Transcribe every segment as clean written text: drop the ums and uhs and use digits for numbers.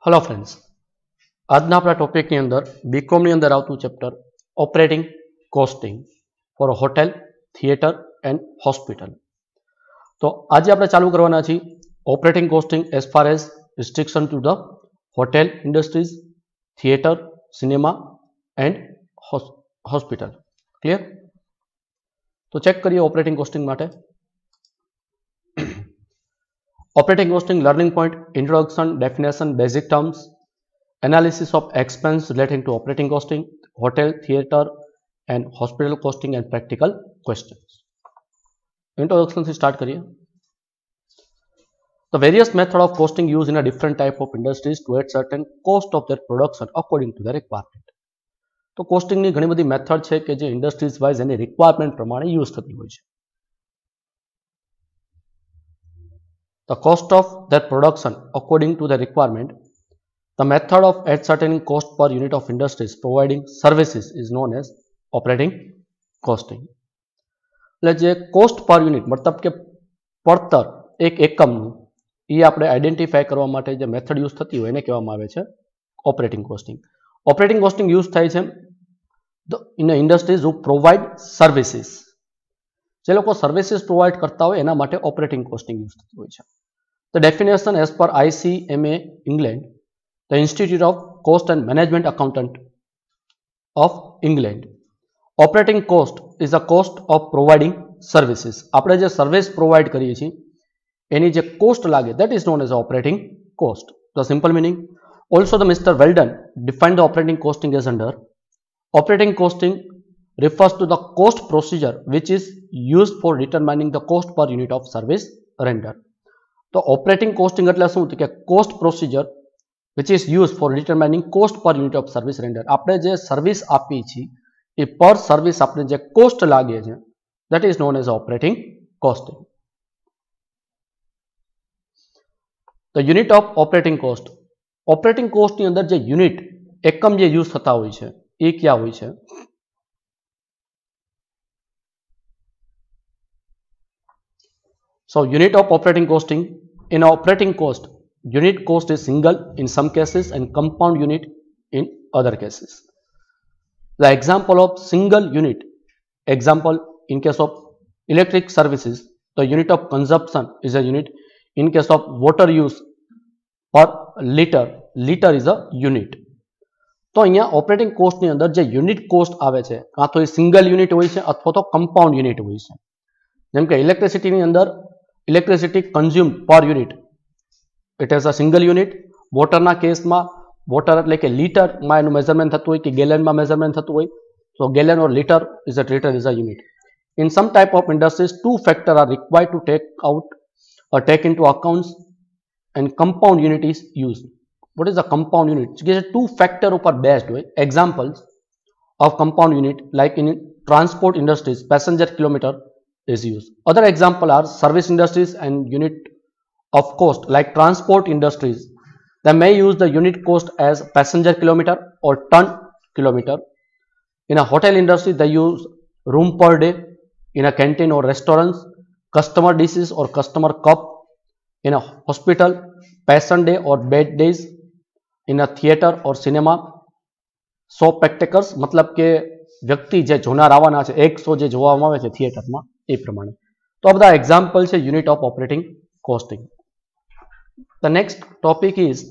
Hello friends, आज अपना topic अंदर बीकॉम अंदर आवतु chapter operating costing for hotel, theatre and hospital. तो आज आप चालू करवाना छी operating costing as far as restriction to the hotel industries, theatre, cinema and hospital. Clear? तो चेक करिए ऑपरेटिंग कॉस्टिंग माटे। Operating costing learning point: introduction, definition, basic terms, analysis of expense relating to operating costing, hotel, theatre and hospital costing and practical questions. Introduction से start करिए। The various method of costing used in a different type of industries to add certain cost of their production according to their requirement. तो costing ની ઘણી બધી method છે કે જે industries wise એની requirement પ્રમાણે યુઝ થતી હોય છે. The cost of their production according to the requirement. The method of ascertaining cost per unit of industries providing services is known as operating costing. એટલે જે કોસ્ટ પર યુનિટ મતલબ કે પડતર એક એકમનું એ આપણે આઈડેન્ટિફાય કરવા માટે જે મેથડ યુઝ થતી હોય એને કહેવામાં આવે છે operating costing. Operating costing use થાય છે in industries who provide services. જે લોકો સર્વિસીસ પ્રોવાઇડ કરતા હોય એના માટે ઓપરેટિંગ કોસ્ટિંગ યુઝ થતી હોય છે. The definition as per ICMA England, the Institute of Cost and Management Accountant of England. Operating cost is the cost of providing services. આપણે જે સર્વિસ પ્રોવાઇડ કરીએ છીએ એની જે કોસ્ટ લાગે that is known as operating cost. The simple meaning. Also the Mr. Weldon defined the operating costing as under: operating costing refers to the cost procedure which is used for determining the cost per unit of service rendered. तो operating costing એટલે શું કે cost procedure which is used for determining cost per unit of service render. આપણે જે service આપી છે એ પર service આપણે જે કોસ્ટ લાગે છે that is known as operating costing. The unit of operating cost. operating cost ની અંદર જે યુનિટ એકમ જે યુઝ થતા હોય છે એ ક્યાં હોય છે? So unit of operating costing. In operating cost, unit cost is single in some cases and compound unit in other cases. The example of single unit, example in case of electric services, the unit of consumption is a unit. In case of water use per liter, liter is a unit. તો અહીંયા operating કોસ્ટની અંદર જે unit cost આવે છે કાં તો એ single unit હોય છે અથવા તો કમ્પાઉન્ડ યુનિટ હોય છે. જેમ કે ઇલેક્ટ્રિસિટીની અંદર electricity consumed per unit it is a single unit. વોટરના કેસમાં વોટર એટલે કે લીટરમાં એનું મેઝરમેન્ટ થતું હોય કે ગેલનમાં મેઝરમેન્ટ થતું હોય તો gallon or litre is a unit. In some type of industries two factor are required to take into accounts and compound unit is use. What is a compound unit? કે જે two factor ઉપર based હોય. Examples of compound unit like in transport industries passenger kilometre is used. Other example are service industries and unit of cost like transport industries. They may use the unit cost as passenger kilometer or ton kilometer. In a hotel industry, they use room per day. In a canteen or restaurants, customer dishes or customer cup. In a hospital, patient day or bed days. In a theater or cinema, show spectacles. मतलब के व्यक्ति જે જોનાર આવવાના છે એક show જે જોવામાં આવે છે થિયેટરમાં એ પ્રમાણે. તો આ બધા એક્ઝામ્પલ છે unit of operating costing. The next topic is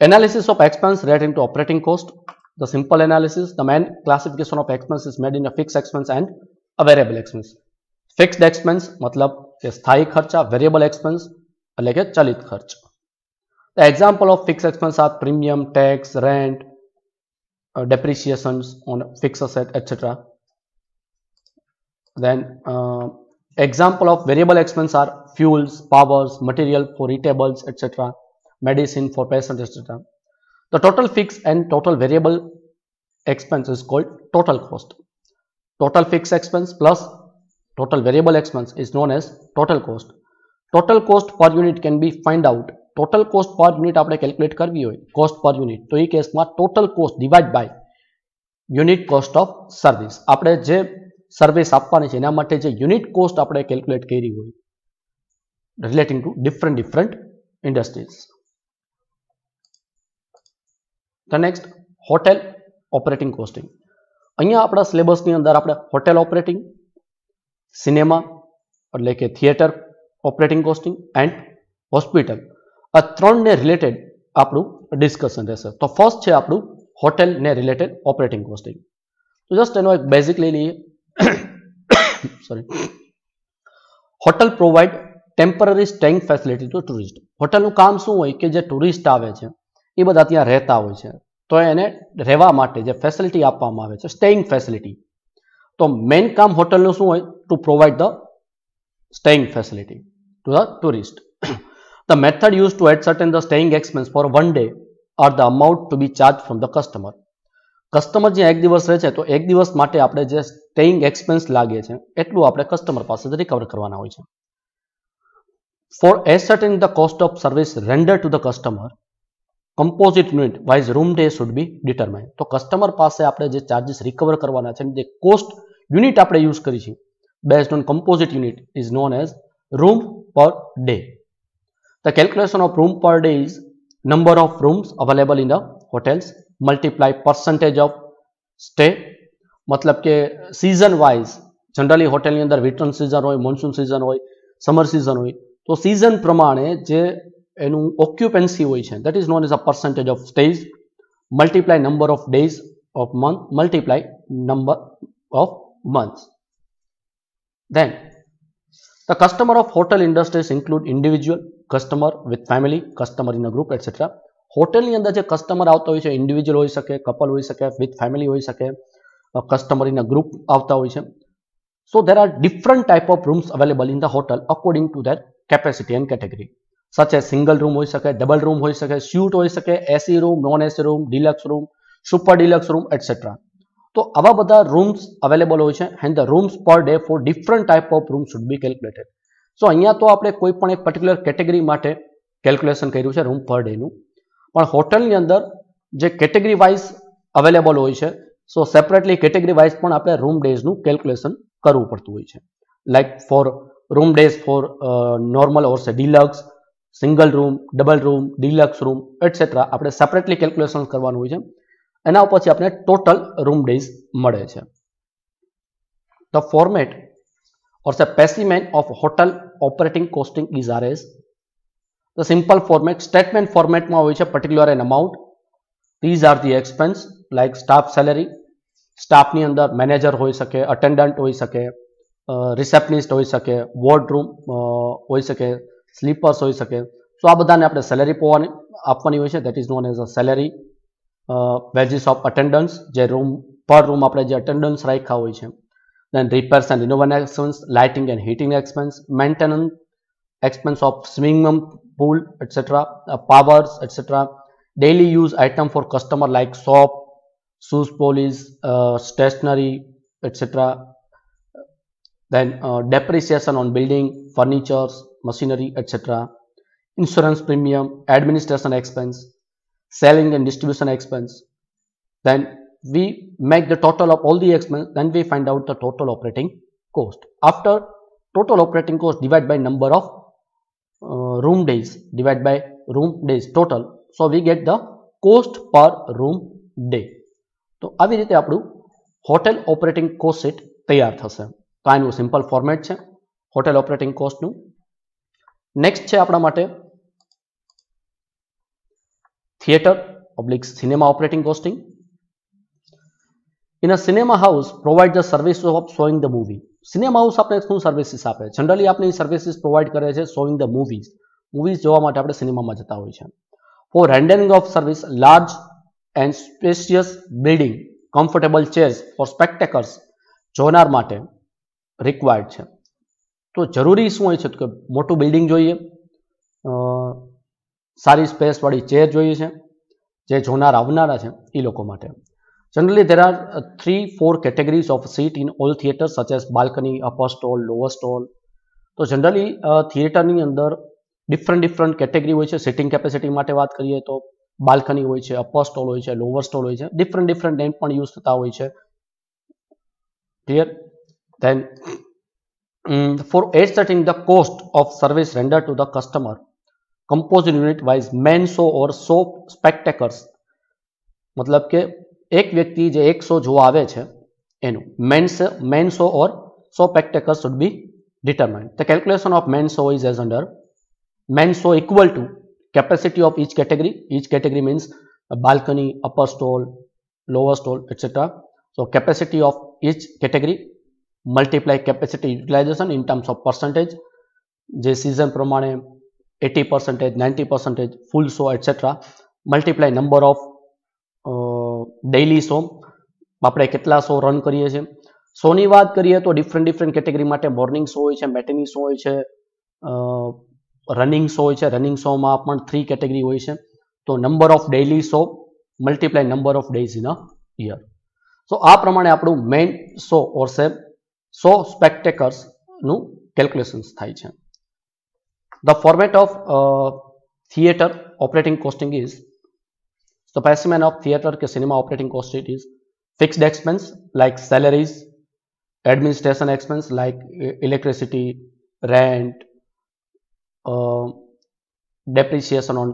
analysis of expense relating to operating cost. The simple analysis. The main classification of expense is made in a fixed expense and a variable expense. Fixed expense मतलब કે સ્થાયી ખર્ચા, variable expense એટલે કે ચલિત ખર્ચ. The example of fixed expense are premium, tax, rent, depreciations on fixed asset, etc. Then example of variable expense are fuels, powers, material for eatables, etc. medicine for patients, etc. The total fixed and total variable expense is called total cost. Total fixed expense plus total variable expense is known as total cost. Total cost per unit can be find out. Total cost per unit આપણે calculate કરવી હોય cost per unit તો એ કેસમાં total cost divide by unit cost of service. આપણે જે service આપવાની છે એના માટે જે યુનિટ કોસ્ટ આપણે કેલ્ક્યુલેટ કરી હોય relating two different industries. The next, hotel operating costing. અહીંયા આપણા સિલેબસની અંદર આપણે હોટેલ ઓપરેટિંગ, સિનેમા એટલે કે theatre operating costing and hospital આ ત્રણને રિલેટેડ આપણું ડિસ્કશન રહેશે. તો ફર્સ્ટ છે આપણું હોટેલને રિલેટેડ ઓપરેટિંગ કોસ્ટિંગ. તો જસ્ટ એનો એક બેઝિક લઈ લઈએ. Sorry. Hotel provide temporary staying facility to tourist. હોટલનું કામ શું હોય કે જે ટુરિસ્ટ આવે છે એ બધા ત્યાં રહેતા હોય છે, તો એને રહેવા માટે જે ફેસિલિટી આપવામાં આવે છે સ્ટેઇંગ ફેસિલિટી. તો મેઇન કામ હોટલનું શું હોય? Two provide the staying facility to the tourist. The method used to ascertain the staying expense for one day or the amount to be charged from the customer. Customer જે એક દિવસ રહે છે તો એક દિવસ માટે આપણે જે સ્ટેઇંગ એક્સપેન્સ લાગે છે એટલું આપણે કસ્ટમર પાસેથી રિકવર કરવાના હોય છે. For ascertaining the cost of service rendered to the customer, composite unit wise room day should be determined. તો કસ્ટમર પાસે આપણે જે ચાર્જીસ રિકવર કરવાના છે જે કોસ્ટ યુનિટ આપણે યુઝ કરી છે based on composite unit is known as room per day. The calculation of room per day is number of rooms available in the hotels multiply percentage of stay. मतलब કે season wise generally હોટેલની અંદર winter season હોય, monsoon season હોય, summer season હોય, તો season પ્રમાણે જે એનું ઓક્યુપન્સી હોય છે that is known as a percentage of stays multiply number of days of month multiply number of months. Then the customer of hotel industries include individual customer with family, customer in a group, etc. હોટલની અંદર જે customer આવતા હોય છે individual હોઈ શકે, couple હોઈ શકે, વિથ ફેમિલી હોઈ શકે, કસ્ટમર ઇન અ ગ્રુપ આવતા હોય છે. So there are different type of rooms available in the hotel according to their capacity and category. Such as single room હોઈ શકે, double room હોઈ શકે, suite હોઈ શકે, AC room, non AC room, deluxe room, super deluxe room, etc. તો આવા બધા rooms available હોય છે and the rooms per day for different type of rooms should be calculated. સો અહીંયા તો આપણે કોઈ પણ એક પર્ટિક્યુલર કેટેગરી માટે કેલ્ક્યુલેશન કર્યું છે રૂમ પર ડેનું, પણ હોટલની અંદર જે કેટેગરી વાઇઝ અવેલેબલ હોય છે સો સેપરેટલી કેટેગરી વાઇઝ પણ આપણે રૂમ ડેઝનું કેલ્ક્યુલેશન કરવું પડતું હોય છે. Like for room days for normal or say deluxe, single room, double room, deluxe room etcetera આપણે સેપરેટલી કેલ્ક્યુલેશન કરવાનું હોય છે. એના પછી આપણે ટોટલ રૂમ ડેઝ મળે છે. The format or the specimen of hotel operating costing is as the simple format statement format માં હોય છે particular an amount. These are the expense like staff salary, staff ની અંદર મેનેજર હોઈ શકે, attendant હોઈ શકે, રિસેપ્શનિસ્ટ હોઈ શકે, વોર્ડરૂમ હોઈ શકે, સ્લીપર્સ હોઈ શકે. સો આ બધાને આપણે સેલેરી આપવાની હોય છે that is known as a salary. Wages of attendance જે રૂમ પર રૂમ આપણે જે અટેન્ડન્સ રાખ્યા હોય છે. Then repairs and renovation expense, lighting and heating expense, maintenance expense of swimming pool, etc., powers, etc., daily use item for customer like soap, shoes polish, stationery, etc. Then depreciation on building, furniture, machinery, etc. Insurance premium, administration expense, selling and distribution expense. Then we make the total of all the expense, then we find out the total operating cost. After total operating cost divide by number of room days, divide by room days total, so we get the cost per room day. તો આવી રીતે આપણું hotel operating cost sheet તૈયાર થશે. તો આનું simple format છે hotel operating કોસ્ટનું. Next છે આપણા માટે theatre oblique cinema operating costing. In a cinema house provide the service of showing the movie. Cinema house આપણે શું સર્વિસીસ આપે? જનરલી આપણે સર્વિસીસ પ્રોવાઈડ કરે છે શોઈંગ ધ મૂવીઝ. મૂવીઝ જોવા માટે આપણે સિનેમામાં જતા હોય છે. For rendering of service large and spacious building, comfortable chairs for spectators જોનાર માટે રિક્વાયર્ડ છે. તો જરૂરી શું હોય છે કે મોટું બિલ્ડિંગ જોઈએ, સારી સ્પેસવાળી ચેર જોઈએ છે જે જોનાર આવનારા છે એ લોકો માટે. Generally, there are 3-4 categories of seat in all theatres such as balcony, upper stall, lower stall. તો generally theatre ની અંદર different category હોય છે. Sitting capacity માટે વાત કરીએ તો balcony હોય છે, upper stall હોય છે, lower stall હોય છે. different name પણ યુઝ થતા હોય છે. Clear? Then for ascertaining the cost of service rendered to the customer, composite unit wise main show or show spectators मतलब કે એક વ્યક્તિ જે એક શો જોવા આવે છે એનું main show or show spectators should be determined. The calculation of main show is as under: main show equal to capacity of each category. Each category means a balcony, upper stall, lower stall, etc. So capacity of each category multiply capacity utilization in terms of percentage. જે season પ્રમાણે 80%, 90%, full show, etc. multiply number of daily show. આપણે કેટલા show run કરીએ છીએ. શોની વાત કરીએ તો ડિફરન્ટ કેટેગરી માટે મોર્નિંગ શો હોય છે, મેટની શો હોય છે, રનિંગ શો હોય છે. રનિંગ શોમાં પણ 3 કેટેગરી હોય છે. તો number of daily show multiply number of days in a year. So આ પ્રમાણે આપણું મેઇન શો ઓર શો સ્પેક્ટેકર્સનું કેલ્ક્યુલેશન્સ થાય છે. The format of theater operating costing is the specimen of theater के cinema operating cost it is fixed expense like salaries, administration expense like electricity, rent, depreciation on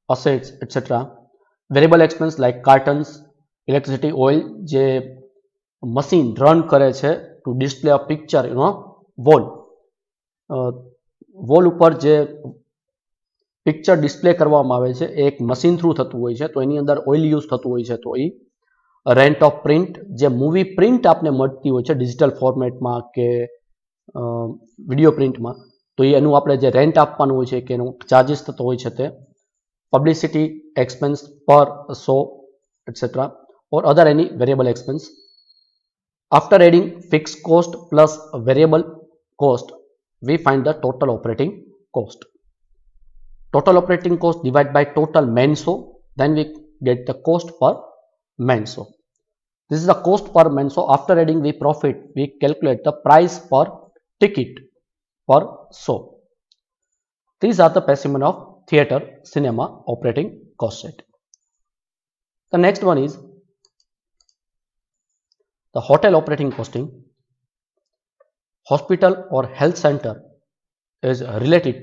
assets, etc. Variable expense like curtains, electricity, oil જે machine run કરે છે to display a picture wall. Wall ઉપર જે picture display કરવામાં આવે છે એ એક machine through થતું હોય છે, તો એની અંદર ઓઇલ યુઝ થતું હોય છે. તો એ રેન્ટ ઓફ પ્રિન્ટ, જે મૂવી પ્રિન્ટ આપને મળતી હોય છે ડિજિટલ ફોર્મેટમાં કે વિડીયો પ્રિન્ટમાં, તો એનું આપણે જે રેન્ટ આપવાનું હોય છે કે એનું ચાર્જિસ થતો હોય છે તે પબ્લિસિટી એક્સપેન્સ પર show etcetera or other any variable expense. After adding fix cost plus variable cost we find the total operating cost. Total operating cost divided by total main show, then we get the cost per main show. This is the cost per main show. After adding the profit, we calculate the price per ticket per show. These are the specimen of theater cinema operating cost set. The next one is the hotel operating costing. Hospital or health center is related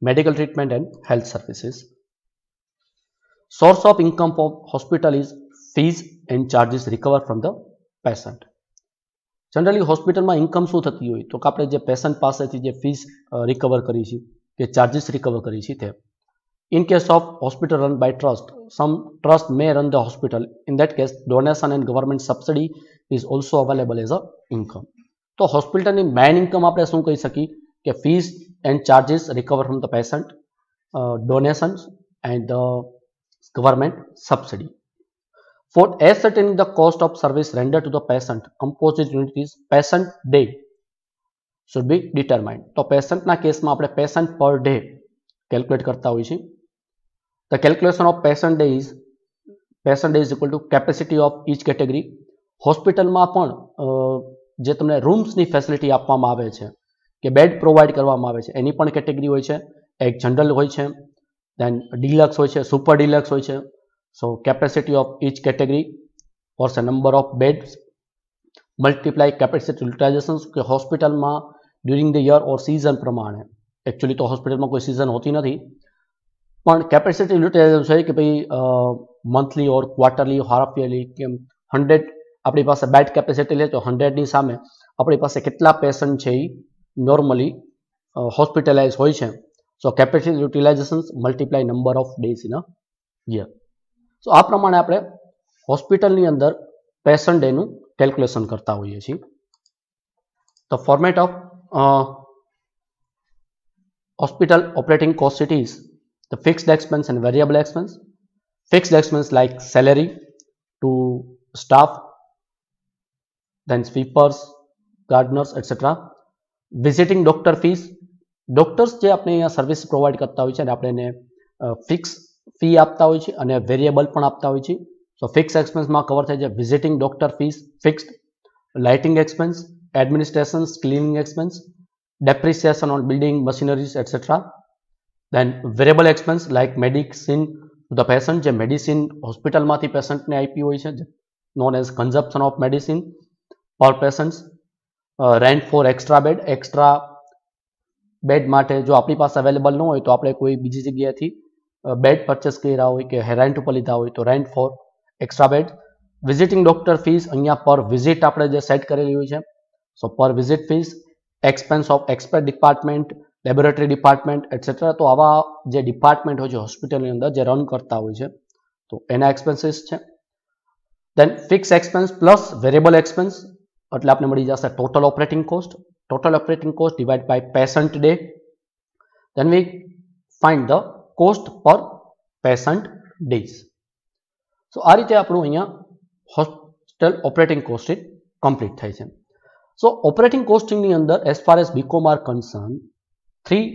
medical treatment and health services. Source of income for hospital is fees and charges recovered from the patient. Generally hospital માં income શું થતી હોય તો આપણે જે patient પાસેથી જે fees recover કરી છે કે ચાર્જીસ રિકવર કરી છે તે. In case of hospital run by trust, some trust may run the hospital. In that case, donation and government subsidy is also available as a income. તો હોસ્પિટલની મેઇન ઇન્કમ આપણે શું કહી શકીએ કે fees and charges recover from the patient, donations and government subsidy. For ascertaining the cost of service rendered to the patient, composite unit is patient day should be determined. તો પેશન્ટના કેસમાં આપણે patient per day calculate કરતા હોઈએ છીએ. The calculation of patient day is equal to capacity of each category. હોસ્પિટલમાં પણ જે તમને રૂમ્સની ફેસિલિટી આપવામાં આવે છે કે બેડ પ્રોવાઈડ કરવામાં આવે છે એની પણ કેટેગરી હોય છે. એક જનરલ હોય છે, દેન ડિલક્સ હોય છે, સુપર ડિલક્સ હોય છે. So capacity of each category or number of beds multiply capacity utilisation કે હોસ્પિટલમાં during the year or season પ્રમાણે. એકચ્યુઅલી તો હોસ્પિટલમાં કોઈ સિઝન હોતી નથી, પણ કેપેસિટી યુટિલાઇઝેશન છે કે ભાઈ મંથલી ઓર ક્વાર્ટરલી હાફ યરલી કે 100 આપણી પાસે બેડ કેપેસિટી લે તો 100ની સામે આપણી પાસે કેટલા પેશન્ટ છે એ નોર્મલી હોસ્પિટલાઇઝ હોય છે. So capacity utilisation multiply number of days in a year. So આ પ્રમાણે આપણે હોસ્પિટલની અંદર પેશન્ટ ડેનું કેલ્ક્યુલેશન કરતા હોઈએ છીએ. The format of hospital operating cost it is the fixed expense and variable expense. Fixed expense like salary to staff, then sweepers, gardeners, etc. Visiting doctor fees, doctors જે આપણે અહીંયા સર્વિસ પ્રોવાઈડ કરતા હોય છે અને આપણે એને ફિક્સ ફી આપતા હોય છે અને વેરિયેબલ પણ આપતા હોય છે. સો ફિક્સ એક્સપેન્સમાં કવર થાય છે visiting doctor fees fixed, lighting expense, administration, cleaning expense, depreciation on building machineries, etc. Then variable expense like medicine to the patient, જે મેડિસિન હોસ્પિટલમાંથી પેશન્ટને આપી હોય છે known as consumption of medicine per patients. Rent for extra bed, extra bed માટે જો આપણી પાસે અવેલેબલ ન હોય તો આપણે કોઈ બીજી જગ્યાએથી બેડ પરચેસ કર્યા હોય કે રેન્ટ ઉપર લીધા હોય તો rent for extra bed. Visiting doctor fees અહીંયા પર વિઝિટ આપણે જે સેટ કરેલી હોય છે, સો પર visit fees, expense of expert department, laboratory department etcetera. તો આવા જે ડિપાર્ટમેન્ટ હોય છે હોસ્પિટલની અંદર જે રન કરતા હોય છે તો એના એક્સપેન્સીસ છે. Then fix expense plus variable expense એટલે આપણે મળી જશે total operating cost. Total operating cost divide by patient day. Then we find the cost per patient days. So આ રીતે આપણું અહીંયા હોસ્પિટલ ઓપરેટિંગ કોસ્ટિંગ કમ્પ્લીટ થાય છે. સો ઓપરેટિંગ કોસ્ટિંગની અંદર as far as BCom are concern 3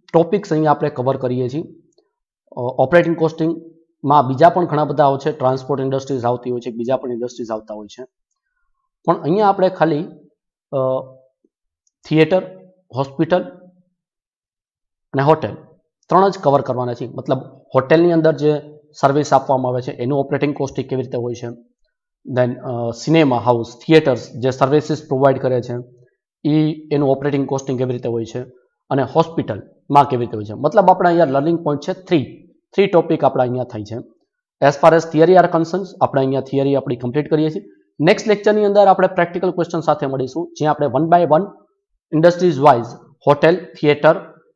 topics અહીંયા આપણે કવર કરીએ છીએ. ઓપરેટિંગ કોસ્ટિંગમાં બીજા પણ ઘણા બધા હોય છે, ટ્રાન્સપોર્ટ ઇન્ડસ્ટ્રીઝ આવતી હોય છે, બીજા પણ ઇન્ડસ્ટ્રીઝ આવતા હોય છે, પણ અહીંયા આપણે ખાલી થિયેટર, હોસ્પિટલ અને હોટેલ 3 જ કવર કરવાના છે. મતલબ હોટેલની અંદર જે સર્વિસ આપવામાં આવે છે એનું ઓપરેટિંગ કોસ્ટિંગ કેવી રીતે હોય છે, દેન સિનેમા હાઉસ, થિયેટર્સ જે સર્વિસીસ પ્રોવાઈડ કરે છે એનું ઓપરેટિંગ કોસ્ટિંગ કેવી રીતે હોય છે, અને હોસ્પિટલમાં કેવી રીતે હોય છે. મતલબ આપણે અહીંયા લર્નિંગ પોઈન્ટ છે 3 ટોપિક આપણા અહીંયા થાય છે. As far as theory are concerns આપણે અહીંયા થિયરી આપણી કમ્પ્લીટ કરીએ છીએ. નેક્સ્ટ લેક્ચરની અંદર આપણે પ્રેક્ટિકલ ક્વેશ્ચન સાથે મળીશું, જ્યાં આપણે 1 by 1 industries wise hotel, theatre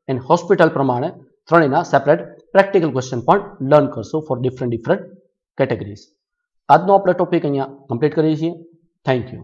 and hospital પ્રમાણે ત્રણેયના સેપરેટ પ્રેક્ટિકલ ક્વેશ્ચન પણ લર્ન કરશું ફોર ડિફરન્ટ કેટેગરીઝ. આજનો આપણે ટોપિક અહીંયા કમ્પ્લીટ કરીએ છીએ. Thank you.